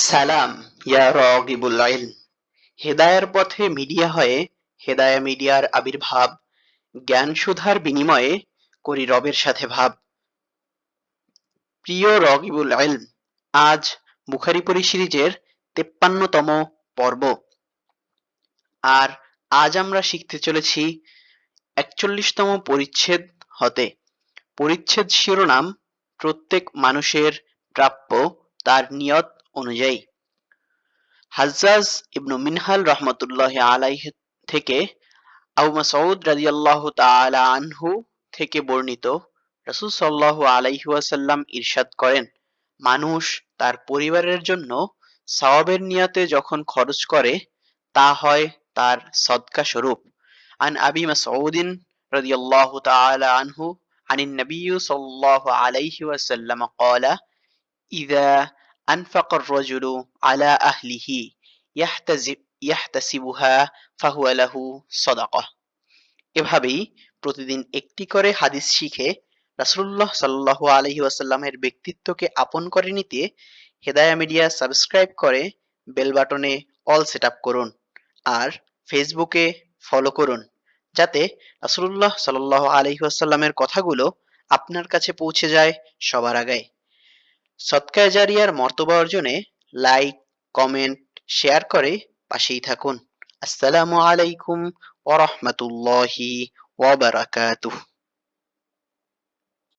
সালাম ইয়া রাগিবুল ইলম। হেদায়ার পথে মিডিয়া হয়ে হেদায়া মিডিয়ার আবির্ভাব, জ্ঞান সুধার বিনিময়ে করি রবের সাথে ভাব। প্রিয় রগিবুল ইলম, আজ বুখারী পড়ি সিরিজের 53তম পর্ব। আর আজ আমরা শিখতে চলেছি 41তম পরিচ্ছেদ হতে। পরিচ্ছেদ শিরোনাম প্রত্যেক মানুষের প্রাপ্য তার নিয়ত অনুযায়ী। হাজ্জাজ ইবনু মিনহাল রহমতুল্লাহ আলাইহ থেকে আবু মাসউদ রাদিয়াল্লাহু তাআলা আনহু থেকে বর্ণিত, রাসূল সাল্লাল্লাহু আলাইহি ওয়াসাল্লাম ইরশাদ করেন, মানুষ তার পরিবারের জন্য সওয়াবের নিয়তে যখন খরচ করে তা হয় তার সদকা স্বরূপ। আন আবি মাসউদিন রাদিয়াল্লাহু তাআলা আনহু আনিন নবী সাল্লাল্লাহু আলাইহি ওয়াসাল্লাম قال إذا أنفق الرجل على أهله يحتسبها فهو له صدقة। এভাবেই প্রতিদিন একটি করে হাদিস শিখে রাসূলুল্লাহ সাল্লাল্লাহু আলাইহি ওয়াসাল্লামের ব্যক্তিত্বকে আপন করে নিতে হেদায়া মিডিয়া সাবস্ক্রাইব করে বেল বাটনে অল সেট আপ করুন আর ফেসবুকে ফলো করুন, যাতে রাসূলুল্লাহ সাল্লাল্লাহু আলাইহি ওয়াসাল্লামের কথাগুলো আপনার কাছে পৌঁছে যায় সবার আগে। সদকায়ে জারিয়ার মর্তবা অর্জনে লাইক, কমেন্ট, শেয়ার করে পাশেই থাকুন। আসসালামু আলাইকুম ওয়া রাহমাতুল্লাহি ওয়া বারাকাতুহু।